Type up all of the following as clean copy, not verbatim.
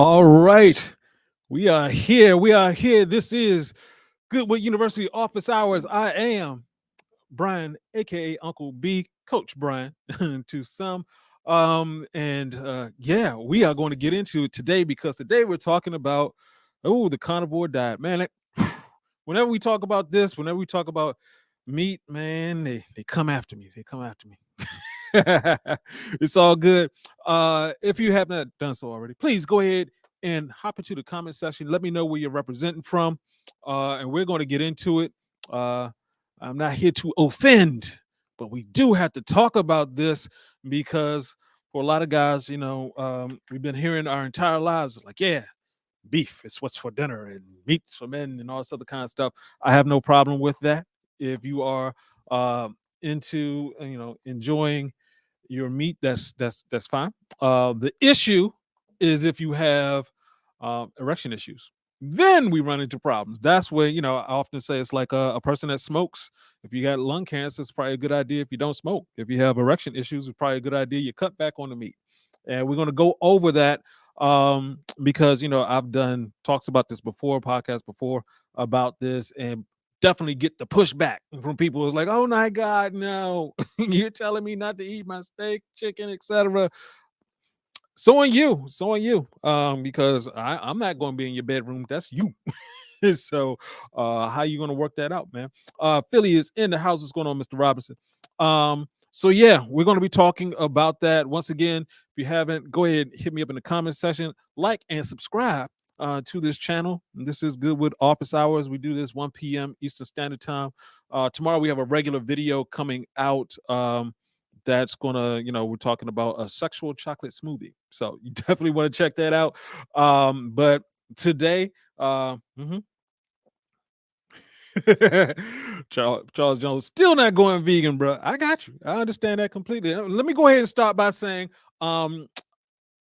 All right. We are here. We are here. This is GoodWood University office hours. I am Brian, aka Uncle B, Coach Brian to some. And yeah, we are going to get into it today because today we're talking about the carnivore diet. Man, whenever we talk about this, whenever we talk about meat, man, they come after me. They come after me. It's all good. If you have not done so already, please go ahead and hop into the comment section. Let me know where you're representing from, and we're going to get into it. Uh, I'm not here to offend, but we do have to talk about this because for a lot of guys, we've been hearing our entire lives like, yeah, beef is what's for dinner and meat's for men and all this other kind of stuff. I have no problem with that. If you are into enjoying your meat, that's fine. The issue is if you have erection issues, then we run into problems. That's where I often say it's like a person that smokes. If you got lung cancer, it's probably a good idea if you don't smoke. If you have erection issues, it's probably a good idea you cut back on the meat. And we're going to go over that because I've done talks about this before, podcasts before about this, and definitely get the pushback from people who's like, oh my God, no, you're telling me not to eat my steak, chicken, etc. So on you, because I'm not going to be in your bedroom. That's you. So how you going to work that out, man? Philly is in the house. What's going on, Mr. Robinson? So yeah, we're going to be talking about that once again. If you haven't, go ahead, hit me up in the comment section, like and subscribe to this channel. This is Goodwood Office Hours. We do this 1 p.m. Eastern Standard Time. Tomorrow we have a regular video coming out. That's gonna, we're talking about a sexual chocolate smoothie. So you definitely want to check that out. But today, mhm. Charles Jones still not going vegan, bro. I got you. I understand that completely. Let me go ahead and start by saying, um,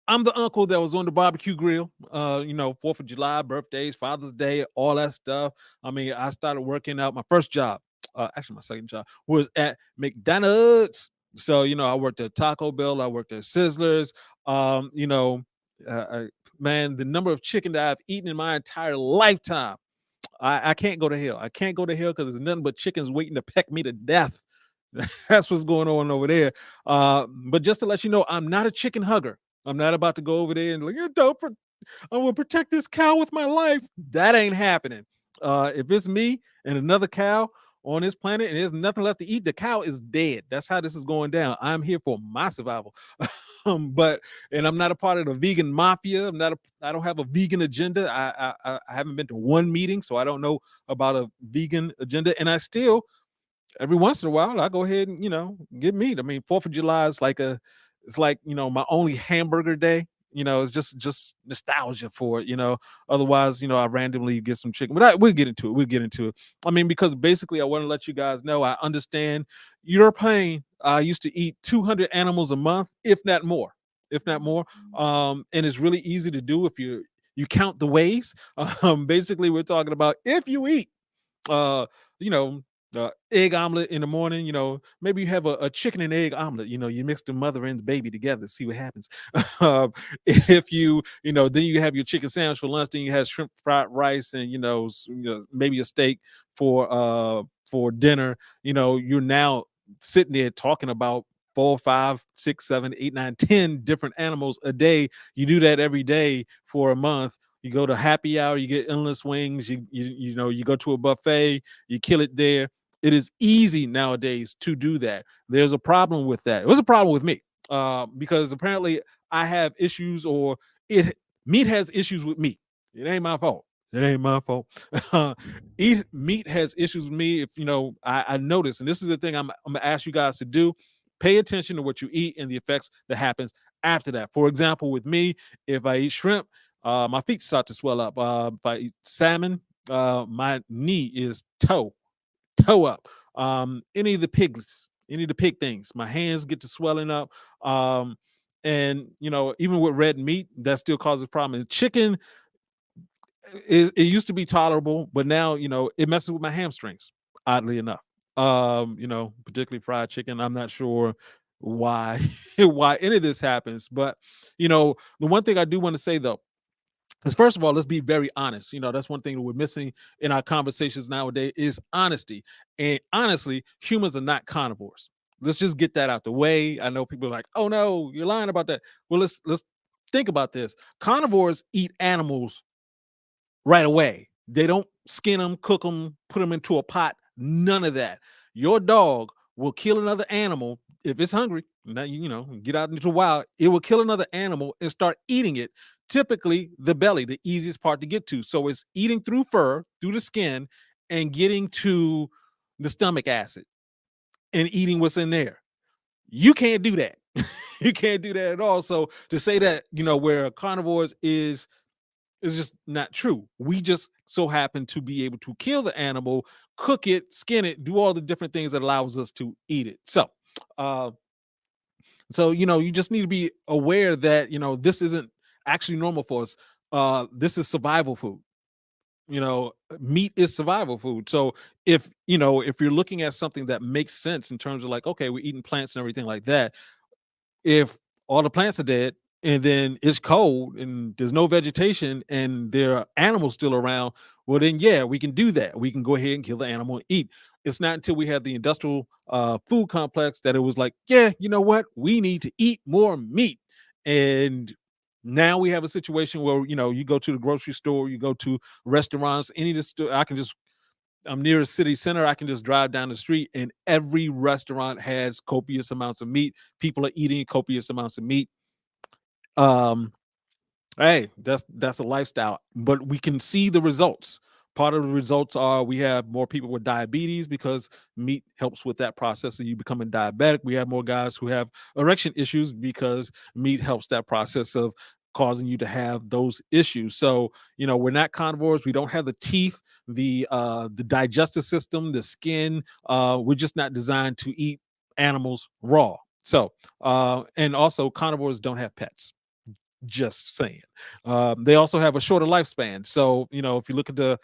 I'm the uncle that was on the barbecue grill, 4th of July, birthdays, Father's Day, all that stuff. I mean, I started working out. My first job, actually my second job, was at McDonald's. So, I worked at Taco Bell, I worked at Sizzlers. Um, you know, man, the number of chicken that I've eaten in my entire lifetime, I can't go to hell. I can't go to hell because there's nothing but chickens waiting to peck me to death. That's what's going on over there. But just to let you know, I'm not a chicken hugger. I'm not about to go over there and like, I'm gonna protect this cow with my life. That ain't happening. If it's me and another cow on this planet and there's nothing left to eat, the cow is dead. That's how this is going down. I'm here for my survival. But and I'm not a part of the vegan mafia. I don't have a vegan agenda. I haven't been to one meeting, so I don't know about a vegan agenda. And I still every once in a while I go ahead and get meat. I mean, 4th of July is like it's like my only hamburger day. It's just nostalgia for it. Otherwise, I randomly get some chicken, but we'll get into it. We'll get into it. I mean, because basically I want to let you guys know I understand your pain. I used to eat 200 animals a month, if not more. If not more. And it's really easy to do if you count the ways. Basically we're talking about if you eat uh you know egg omelet in the morning, maybe you have a chicken and egg omelet, you mix the mother and the baby together, see what happens. If then you have your chicken sandwich for lunch, then you have shrimp fried rice and maybe a steak for dinner. You're now sitting there talking about 4, 5, 6, 7, 8, 9, 10 different animals a day. You do that every day for a month. You go to happy hour, you get endless wings. You go to a buffet, you kill it there. It is easy nowadays to do that. There's a problem with that. It was a problem with me because apparently I have issues, or meat has issues with me. It ain't my fault. It ain't my fault. Meat has issues with me. If I notice, and this is the thing I'm gonna ask you guys to do: pay attention to what you eat and the effects that happens after that. For example, with me, if I eat shrimp, my feet start to swell up. If I eat salmon, my knee is toe up. Any of the pig things, my hands get to swelling up. And even with red meat, that still causes problem. And chicken, it used to be tolerable, but now it messes with my hamstrings. Oddly enough, particularly fried chicken. I'm not sure why why any of this happens, but the one thing I do want to say though, Because first of all, let's be very honest. That's one thing that we're missing in our conversations nowadays is honesty. And honestly, humans are not carnivores. Let's just get that out the way. I know people are like, "Oh no, you're lying about that." Well, let's think about this. Carnivores eat animals right away. They don't skin them, cook them, put them into a pot. None of that. Your dog will kill another animal if it's hungry. Now get out into the wild. It will kill another animal and start eating it. Typically, the belly, the easiest part to get to. So it's eating through fur, through the skin, and getting to the stomach acid and eating what's in there. You can't do that. You can't do that at all. So to say that where carnivores is just not true. We just so happen to be able to kill the animal, cook it, skin it, do all the different things that allows us to eat it. Uh, you just need to be aware that this isn't actually normal for us. This is survival food. Meat is survival food. So if you're looking at something that makes sense in terms of like, okay, we're eating plants and everything like that, if all the plants are dead and then it's cold and there's no vegetation and there are animals still around, well then yeah, we can do that. We can go ahead and kill the animal and eat. It's not until we had the industrial food complex that it was like, yeah, you know what? We need to eat more meat. And now we have a situation where you go to the grocery store, you go to restaurants, any of the store. I'm near a city center. I can just drive down the street, and every restaurant has copious amounts of meat. People are eating copious amounts of meat. Um, Hey, that's a lifestyle, but we can see the results. Part of the results are we have more people with diabetes because meat helps with that process of you becoming diabetic. We have more guys who have erection issues because meat helps that process of causing you to have those issues. So, we're not carnivores. We don't have the teeth, the digestive system, the skin. We're just not designed to eat animals raw. So, and also carnivores don't have pets, just saying. They also have a shorter lifespan. So if you look at the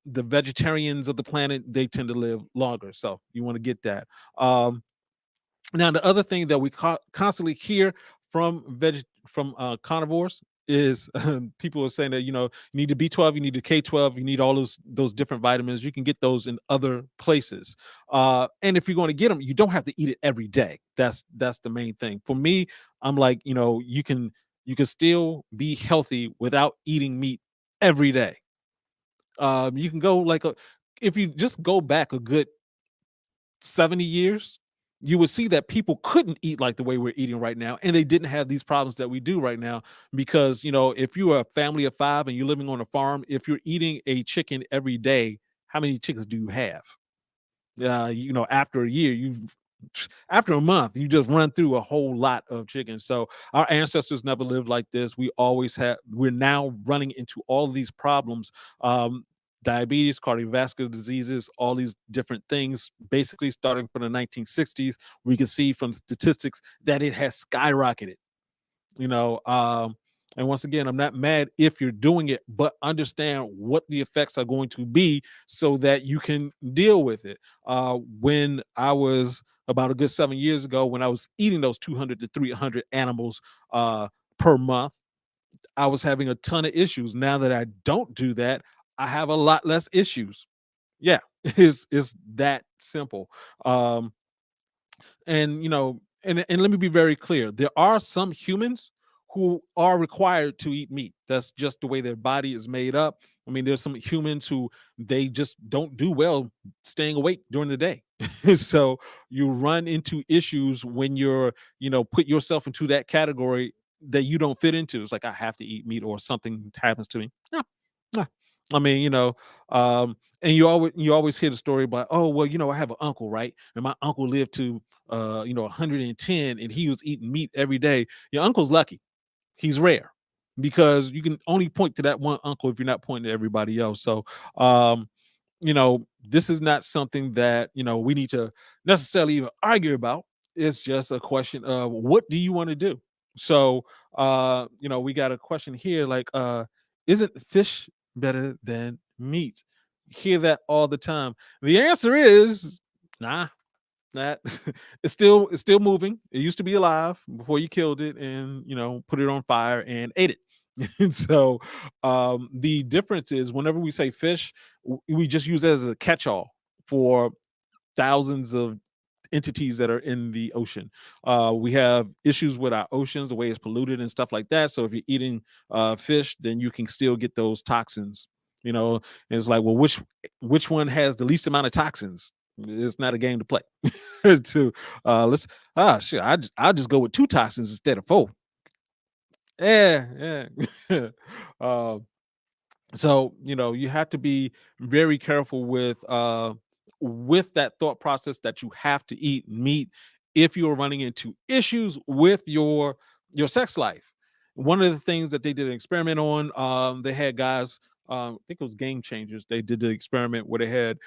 vegetarians of the planet, they tend to live longer. So you want to get that. Now, the other thing that we constantly hear from carnivores is people are saying that you need the B12, you need the K12, you need all those different vitamins. You can get those in other places, and if you're going to get them, you don't have to eat it every day. That's the main thing for me. I'm like, you can still be healthy without eating meat every day. You can go like if you just go back a good 70 years, you would see that people couldn't eat like the way we're eating right now. And they didn't have these problems that we do right now. Because, if you are a family of five and you're living on a farm, if you're eating a chicken every day, how many chickens do you have? After a year, after a month, you just run through a whole lot of chickens. So our ancestors never lived like this. We're now running into all of these problems. Diabetes, cardiovascular diseases, all these different things, basically starting from the 1960s. We can see from statistics that it has skyrocketed you know and once again, I'm not mad if you're doing it, but understand what the effects are going to be so that you can deal with it. When I was about a good 7 years ago, when I was eating those 200 to 300 animals per month, I was having a ton of issues. Now that I don't do that, I have a lot less issues. Yeah, it's that simple. um and let me be very clear, there are some humans who are required to eat meat. That's just the way their body is made up. I mean, there's some humans who they just don't do well staying awake during the day. So you run into issues when you're put yourself into that category that you don't fit into. It's like, I have to eat meat or something happens to me. No, no. I mean, and you always hear the story about, oh well, I have an uncle, right? And my uncle lived to 110 and he was eating meat every day. Your uncle's lucky. He's rare, because you can only point to that one uncle if you're not pointing to everybody else. So um this is not something that we need to necessarily even argue about. It's just a question of, what do you want to do? So we got a question here like, isn't fish better than meat? Hear that all the time. The answer is nah. That it's still moving. It used to be alive before you killed it and put it on fire and ate it. And so the difference is whenever we say fish, we just use it as a catch-all for thousands of entities that are in the ocean. We have issues with our oceans, the way it's polluted and stuff like that. So if you're eating fish, then you can still get those toxins. You know, and it's like, well, which one has the least amount of toxins? It's not a game to play. to let's shit, I'll just go with two toxins instead of four. Yeah, yeah. uh, so you have to be very careful with that thought process that you have to eat meat if you're running into issues with your sex life. One of the things that they did an experiment on, they had guys, I think it was Game Changers, they did the experiment where they had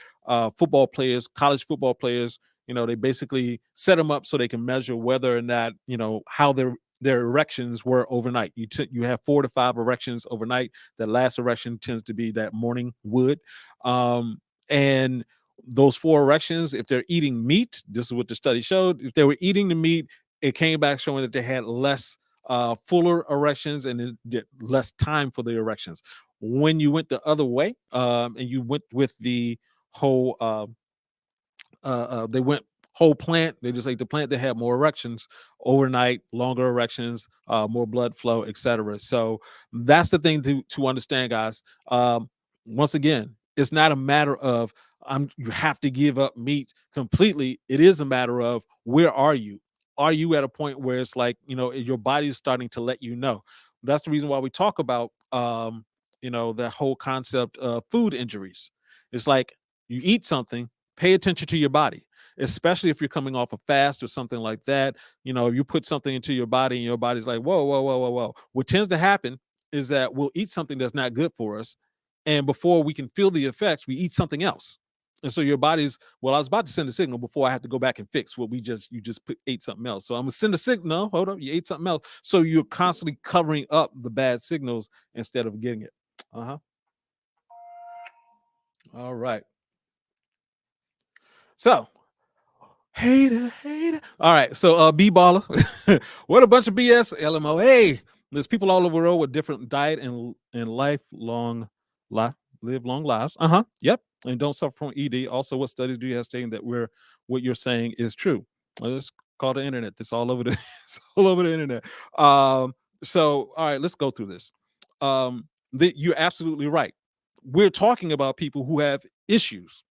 football players, college football players. They basically set them up so they can measure whether or not, how their erections were overnight. You have 4 to 5 erections overnight. The last erection tends to be that morning wood. And those 4 erections, if they're eating meat, this is what the study showed. If they were eating the meat, it came back showing that they had less fuller erections and it did less time for the erections. When you went the other way, and you went with the whole they went whole plant. They just ate the plant. They had more erections overnight, longer erections, more blood flow, etc. So that's the thing to understand, guys. Once again, it's not a matter of you have to give up meat completely. It is a matter of where are you? Are you at a point where it's like your body is starting to let you know? That's the reason why we talk about that whole concept of food injuries. It's like you eat something, pay attention to your body, especially if you're coming off a fast or something like that. If you put something into your body and your body's like, whoa, whoa, whoa, whoa, whoa. What tends to happen is that we'll eat something that's not good for us. And before we can feel the effects, we eat something else. And so your body's, well, I was about to send a signal before I had to go back and fix what you just ate something else. So I'm gonna send a signal. No, hold up, you ate something else. So you're constantly covering up the bad signals instead of getting it. Uh-huh. All right. So hater, hater. All right, so B baller, what a bunch of BS. LMO. Hey, there's people all over the world with different diet and lifelong life live long lives. Yep, and don't suffer from ED. Also, what studies do you have stating that what you're saying is true? Well, it's called the internet. It's all over the it's all over the internet. So all right, let's go through this. You're absolutely right. We're talking about people who have issues.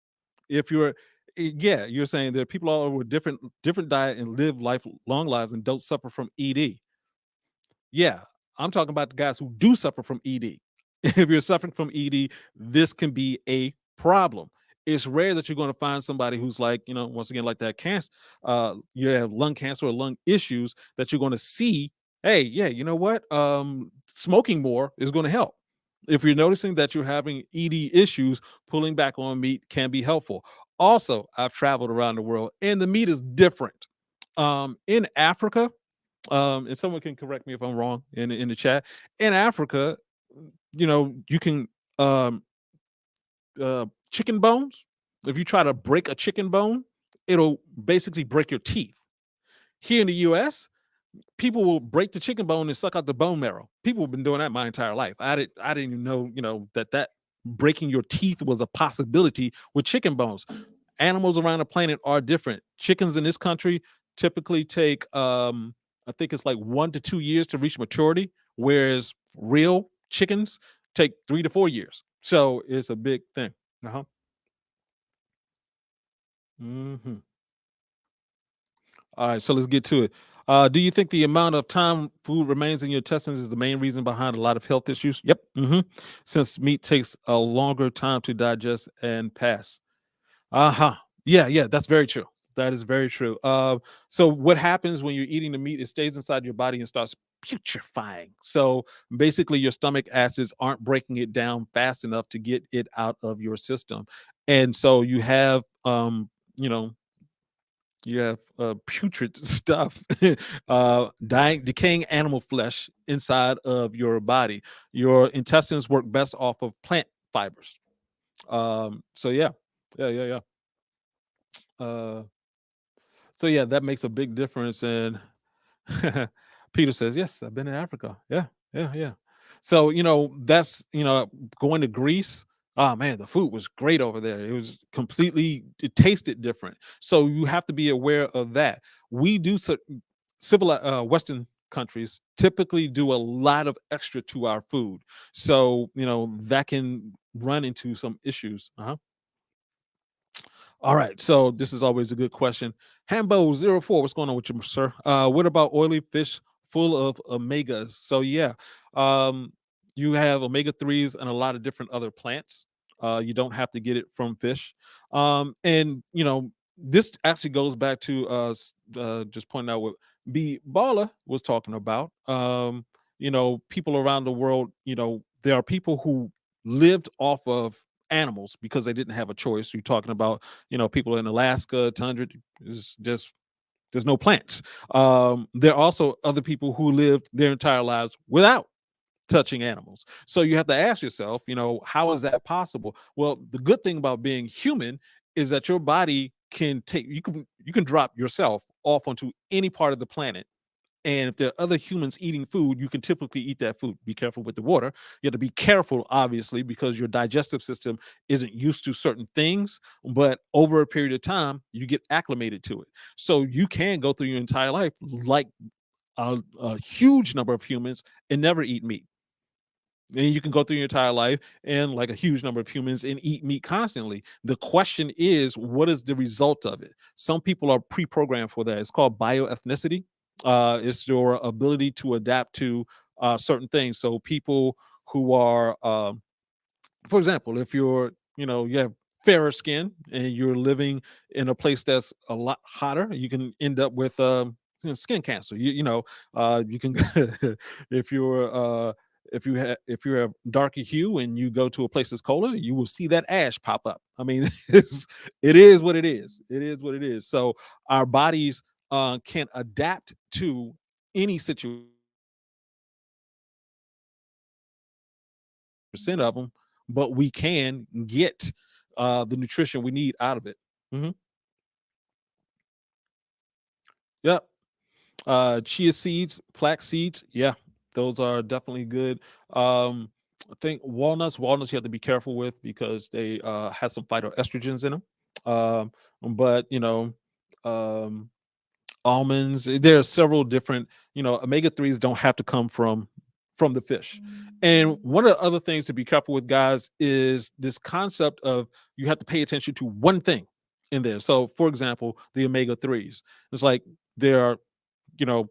If you're Yeah, you're saying there are people all over with different diet and live life long lives and don't suffer from ED. Yeah, I'm talking about the guys who do suffer from ED. If you're suffering from ED, this can be a problem. It's rare that you're going to find somebody who's like, once again, like that cancer, you have lung cancer or lung issues that you're going to see. Hey, yeah, you know what? Smoking more is going to help. If you're noticing that you're having ED issues, pulling back on meat can be helpful. Also, I've traveled around the world and the meat is different. In Africa, and someone can correct me if I'm wrong in the chat. In Africa, you can um, chicken bones. If you try to break a chicken bone, it'll basically break your teeth. Here in the U.S., people will break the chicken bone and suck out the bone marrow. People have been doing that my entire life. I didn't even know that breaking your teeth was a possibility with chicken bones. Animals around the planet are different. Chickens in this country typically take I think it's like 1 to 2 years to reach maturity, whereas real chickens take 3 to 4 years. So it's a big thing. Uh-huh. Hmm. All right, so let's get to it. Do you think the amount of time food remains in your intestines is the main reason behind a lot of health issues? Yep. Since meat takes a longer time to digest and pass. Uh-huh. Yeah, yeah, that's very true. That is very true. So what happens when you're eating the meat, it stays inside your body and starts putrefying. So basically your stomach acids aren't breaking it down fast enough to get it out of your system. And so you know, you have putrid stuff, dying, decaying animal flesh inside of your body. Your intestines work best off of plant fibers. So yeah, yeah. Uh, so yeah, that makes a big difference. And Peter says, "Yes, I've been in Africa. Yeah, yeah, yeah." So, that's, going to Greece. Oh man, the food was great over there. It was completely, it tasted different. So you have to be aware of that. We do civil Western countries typically do a lot of extra to our food. So, that can run into some issues. All right. So this is always a good question. Hambo04, what's going on with you, sir? What about oily fish full of omegas? So yeah, um, you have omega 3s and a lot of different other plants. You don't have to get it from fish. And this actually goes back to just pointing out what B Baller was talking about. People around the world, there are people who lived off of animals because they didn't have a choice. You're talking about, people in Alaska, tundra, is just there's no plants. There are also other people who lived their entire lives without touching animals. So you have to ask yourself, how is that possible? Well, the good thing about being human is that your body can take you can drop yourself off onto any part of the planet, and if there are other humans eating food, you can typically eat that food. Be careful with the water. You have to be careful, obviously, because your digestive system isn't used to certain things. But over a period of time, you get acclimated to it. So you can go through your entire life like a huge number of humans and never eat meat. And you can go through your entire life and like a huge number of humans and eat meat constantly. The question is, what is the result of it? Some people are pre-programmed for that. It's called bioethnicity. It's your ability to adapt to certain things. So people who are for example, if you have fairer skin and you're living in a place that's a lot hotter, you can end up with skin cancer. You can if you're if you have darker hue and you go to a place that's colder, you will see that ash pop up. I mean, it is what it is. It is what it is. So our bodies can adapt to any situation percent of them, but we can get the nutrition we need out of it. hmm Yep. Chia seeds, flax seeds, yeah, those are definitely good. Um, I think walnuts you have to be careful with because they have some phytoestrogens in them. Um, but um, almonds. There are several different, omega 3s don't have to come from the fish. And one of the other things to be careful with, guys, is this concept of you have to pay attention to one thing in there. So, for example, the omega 3s. It's like there are, you know,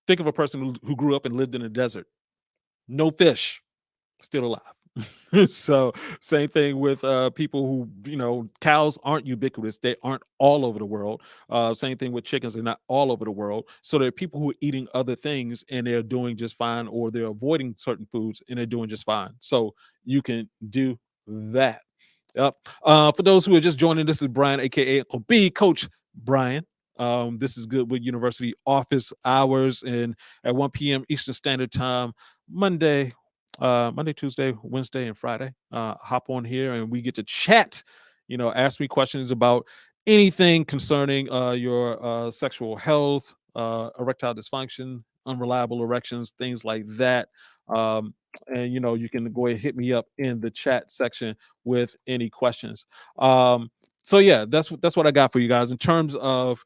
think of a person who grew up and lived in a desert, no fish, still alive. So same thing with people who, cows aren't ubiquitous. They aren't all over the world. Same thing with chickens. They're not all over the world. So there are people who are eating other things and they're doing just fine, or they're avoiding certain foods and they're doing just fine. So you can do that. Yep. For those who are just joining, this is Brian, aka Uncle B, Coach Brian. This is Goodwood University office hours, and at 1 p.m. Eastern Standard Time, Monday, Tuesday, Wednesday, and Friday. Hop on here and we get to chat. Ask me questions about anything concerning your sexual health, erectile dysfunction, unreliable erections, things like that. Um, and you can go ahead and hit me up in the chat section with any questions. So yeah, that's what I got for you guys in terms of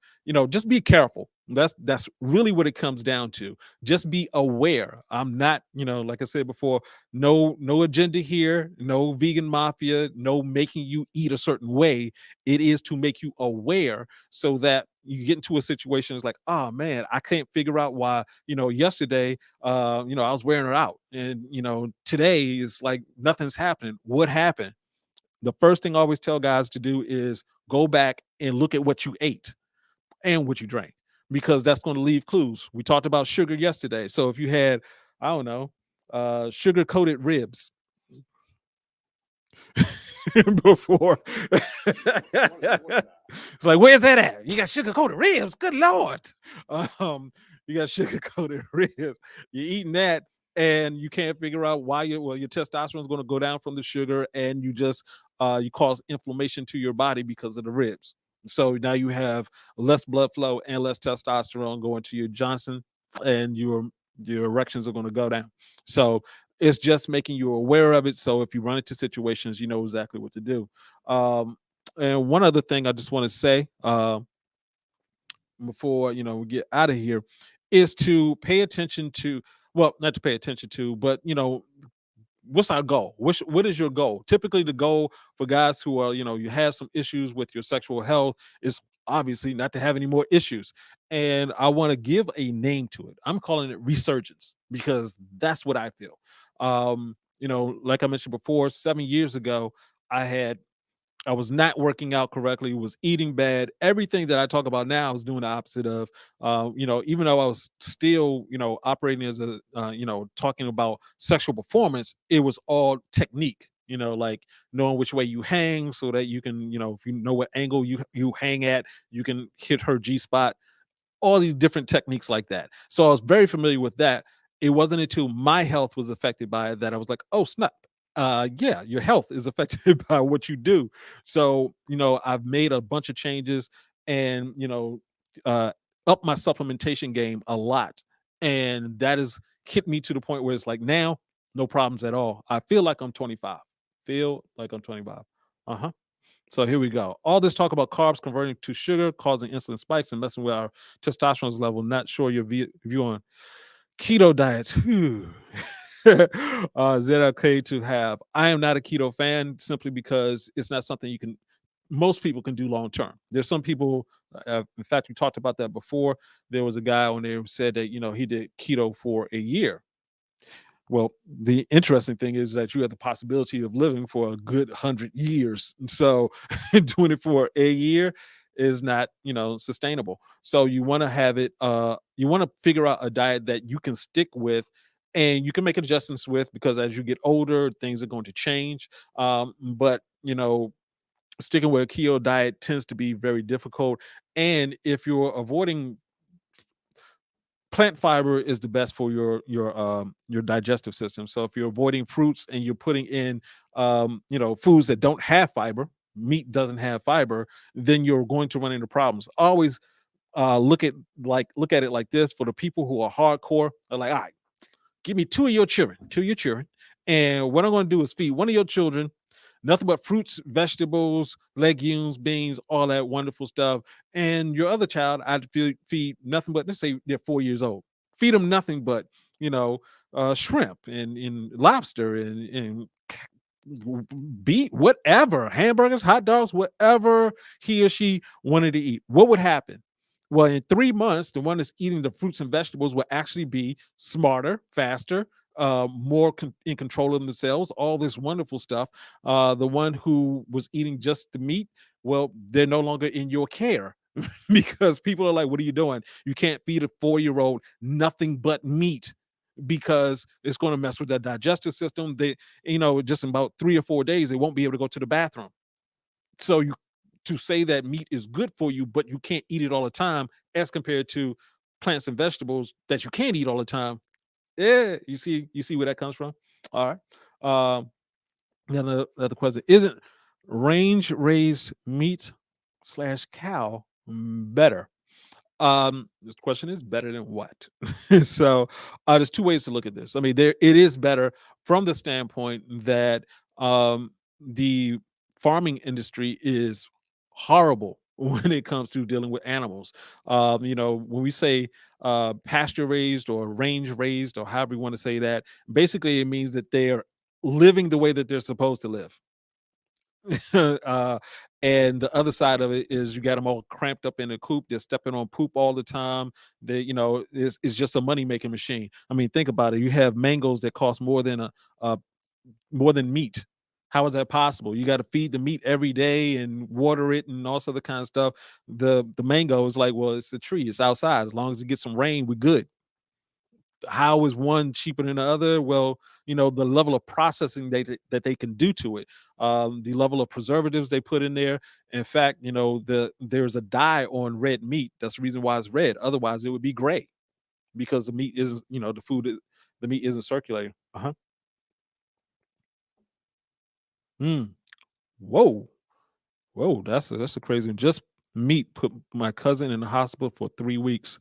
just be careful. That's really what it comes down to. Just be aware. I'm not, like I said before, no agenda here, no vegan mafia, no making you eat a certain way. It is to make you aware so that you get into a situation it's like, oh man, I can't figure out why, yesterday I was wearing her out, and today is like nothing's happening. What happened? The first thing I always tell guys to do is go back and look at what you ate and what you drank, because that's going to leave clues. We talked about sugar yesterday. So if you had, I don't know, sugar coated ribs before, it's like, where's that at? You got sugar coated ribs? Good Lord. Um, you got sugar coated ribs. You're eating that and you can't figure out why your testosterone is going to go down from the sugar, and you just you cause inflammation to your body because of the ribs. So now you have less blood flow and less testosterone going to your Johnson, and your erections are going to go down. So It's just making you aware of it. So if you run into situations, you know exactly what to do. Um, and one other thing I just want to say, before we get out of here, is to pay attention to, well, not to pay attention to, but what's our goal? What is your goal? Typically, the goal for guys who are, you have some issues with your sexual health is obviously not to have any more issues. And I want to give a name to it. I'm calling it resurgence because that's what I feel. Like I mentioned before, 7 years ago, I had I was not working out correctly, was eating bad. Everything that I talk about now, I was doing the opposite of. Even though I was still, operating as a, talking about sexual performance, it was all technique. Like knowing which way you hang, so that you can, if you know what angle you hang at, you can hit her G spot, all these different techniques like that. So I was very familiar with that. It wasn't until my health was affected by it that I was like, oh snap. Yeah, your health is affected by what you do. So, I've made a bunch of changes and, uh up my supplementation game a lot. And that has hit me to the point where it's like now, no problems at all. I feel like I'm 25. Feel like I'm 25. Uh-huh. So here we go. All this talk about carbs converting to sugar, causing insulin spikes, and messing with our testosterone level. Not sure your view on keto diets. Whew. Is that okay to have? I am not a keto fan simply because it's not something most people can do long term. There's some people, in fact, we talked about that before. There was a guy on there who said that, he did keto for a year. Well, the interesting thing is that you have the possibility of living for a good 100 years. So doing it for a year is not, sustainable. So you want to have it, you want to figure out a diet that you can stick with and you can make adjustments with, because as you get older, things are going to change. But, sticking with a keto diet tends to be very difficult. And if you're avoiding, plant fiber is the best for your digestive system. So if you're avoiding fruits and you're putting in foods that don't have fiber, meat doesn't have fiber, then you're going to run into problems. Always look at it like this. For the people who are hardcore, they're like, all right, give me two of your children, and what I'm going to do is feed one of your children nothing but fruits, vegetables, legumes, beans, all that wonderful stuff. And your other child, I'd feed nothing but, let's say they're 4 years old. Feed them nothing but, you know, shrimp and lobster and beet, whatever, hamburgers, hot dogs, whatever he or she wanted to eat. What would happen? Well, in 3 months, the one that's eating the fruits and vegetables will actually be smarter, faster, more in control of themselves, all this wonderful stuff. The one who was eating just the meat, well, they're no longer in your care because people are like, what are you doing? You can't feed a 4 year old nothing but meat because it's going to mess with their digestive system. They, just in about 3 or 4 days, they won't be able to go to the bathroom. So to say that meat is good for you, but you can't eat it all the time, as compared to plants and vegetables that you can't eat all the time. Yeah, you see where that comes from. All right. Another question: isn't range raised meat slash cow better? This question is better than what? So there's two ways to look at this. I mean, there it is better from the standpoint that the farming industry is horrible when it comes to dealing with animals. When we say pasture raised or range raised or however you want to say that, basically it means that they are living the way that they're supposed to live. uh, and the other side of it is you got them all cramped up in a coop. They're stepping on poop all the time. It's just a money making machine. I mean, think about it. You have mangoes that cost more than meat. How is that possible? You got to feed the meat every day and water it and all this other kind of stuff. The mango is like, well, it's a tree. It's outside. As long as it gets some rain, we're good. How is one cheaper than the other? Well, the level of processing that they can do to it, the level of preservatives they put in there. In fact, there's a dye on red meat. That's the reason why it's red. Otherwise, it would be gray because the meat isn't, the meat isn't circulating. Uh-huh. Mm. Whoa, whoa, that's a crazy one. Just meat put my cousin in the hospital for 3 weeks.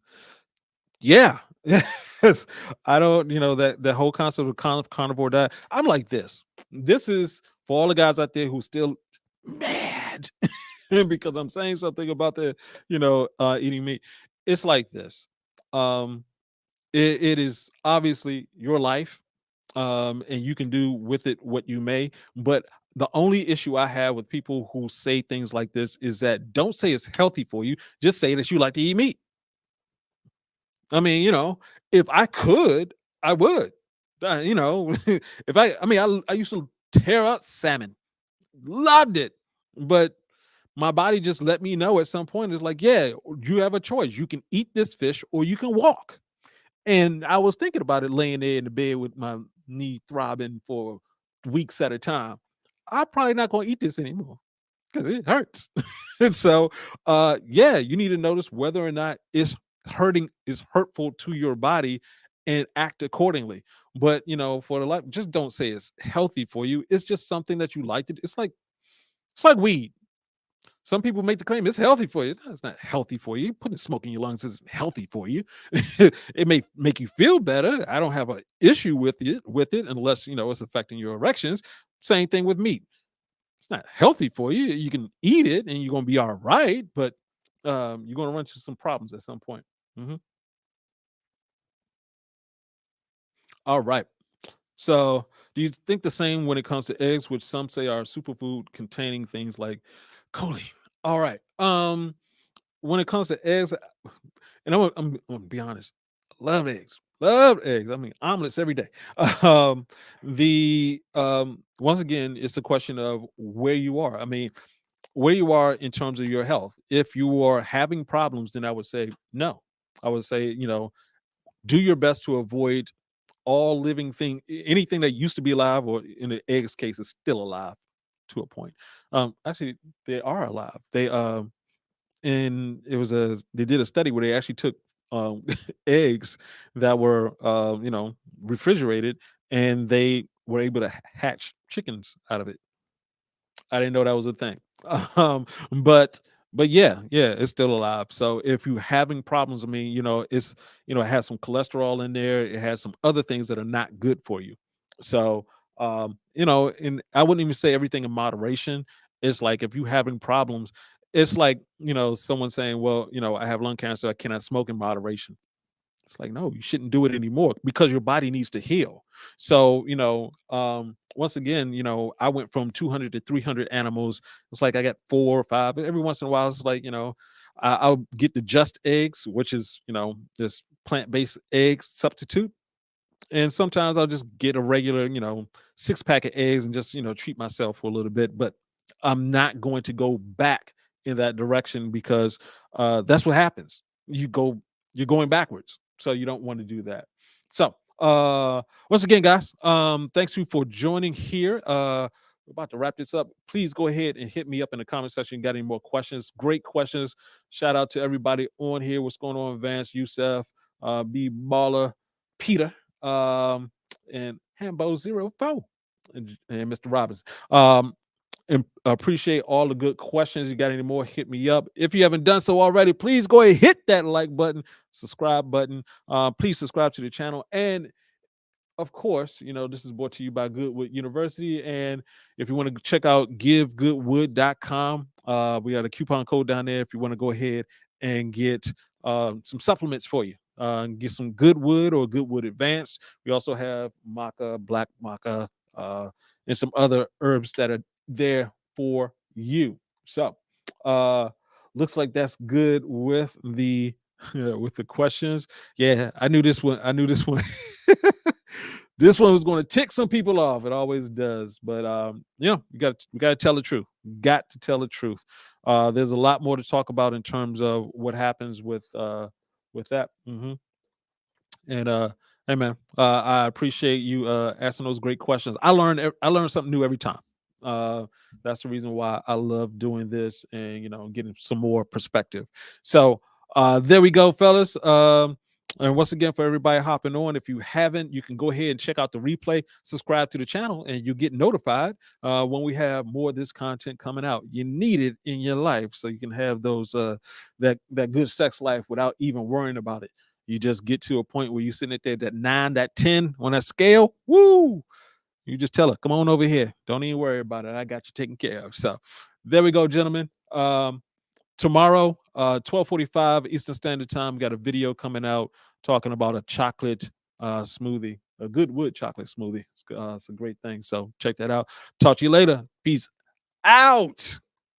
Yeah, Yes, I don't, that the whole concept of carnivore diet. I'm like this. This is for all the guys out there who still mad because I'm saying something about the, eating meat. It's like this. Um, it is obviously your life, and you can do with it what you may. But the only issue I have with people who say things like this is that don't say it's healthy for you. Just say that you like to eat meat. I mean, if I could, I would. If I used to tear up salmon, loved it, but my body just let me know at some point. It's like, yeah, you have a choice. You can eat this fish or you can walk. And I was thinking about it laying there in the bed with my knee throbbing for weeks at a time. I'm probably not going to eat this anymore because it hurts. And so, yeah, you need to notice whether or not it's is hurtful to your body and act accordingly. But, for the life, just don't say it's healthy for you. It's just something that you like to do. It's like weed. Some people make the claim it's healthy for you. No, it's not healthy for you. Putting smoke in your lungs isn't healthy for you. It may make you feel better. I don't have an issue with it unless it's affecting your erections. Same thing with meat. It's not healthy for you. You can eat it and you're gonna be all right, but you're gonna run into some problems at some point. Mhm. All right. So, do you think the same when it comes to eggs, which some say are superfood containing things like choline? All right. When it comes to eggs, and I'm gonna be honest, love eggs. Love eggs. I mean, omelets every day. Um, the Once again, it's a question of where you are. I mean, where you are in terms of your health. If you are having problems, then I would say no. I would say, do your best to avoid all living anything that used to be alive, or in the eggs case, is still alive to a point. Actually, they are alive. And they did a study where they actually took eggs that were refrigerated, and they were able to hatch chickens out of it. I didn't know that was a thing. Um, but yeah, it's still alive. So if you're having problems, I mean, it has some cholesterol in there. It has some other things that are not good for you. So and I wouldn't even say everything in moderation. It's like if you're having problems, it's like, someone saying, well, I have lung cancer, I cannot smoke in moderation. It's like, no, you shouldn't do it anymore because your body needs to heal. So, once again, I went from 200 to 300 animals. It's like I got 4 or 5. Every once in a while, it's like, I'll get the Just Eggs, which is, this plant based egg substitute. And sometimes I'll just get a regular, 6 pack of eggs and just, treat myself for a little bit. But I'm not going to go back in that direction because that's what happens. You're going backwards. So you don't want to do that. So once again, guys, thanks you for joining here. We're about to wrap this up. Please go ahead and hit me up in the comment section. Got any more questions? Great questions. Shout out to everybody on here. What's going on, Vance, Youssef, B Baller, Peter, um, and Hambo04, and Mr. Robbins. And appreciate all the good questions. You got any more, hit me up. If you haven't done so already, please go ahead, hit that like button, subscribe button. Please subscribe to the channel. And of course, this is brought to you by GoodWood University. And if you want to check out givegoodwood.com, we got a coupon code down there if you want to go ahead and get some supplements for you. Get some Goodwood or Goodwood Advanced. We also have maca, black maca, and some other herbs that are there for you. So, looks like that's good with the with the questions. Yeah, I knew this one. I knew this one. This one was going to tick some people off. It always does. But we got to tell the truth. Got to tell the truth. There's a lot more to talk about in terms of what happens with that. And hey man, I appreciate you asking those great questions. I learn something new every time. Uh, that's the reason why I love doing this and getting some more perspective. So there we go, fellas. And once again, for everybody hopping on, if you haven't, you can go ahead and check out the replay, subscribe to the channel, and you get notified when we have more of this content coming out. You need it in your life so you can have those that good sex life without even worrying about it. You just get to a point where you're sitting at there, that 9, that 10 on that scale. Woo! You just tell her, come on over here. Don't even worry about it. I got you taken care of. So there we go, gentlemen. Tomorrow, 12:45 Eastern Standard Time, got a video coming out talking about a chocolate smoothie, a GoodWood chocolate smoothie. It's a great thing. So check that out. Talk to you later. Peace out.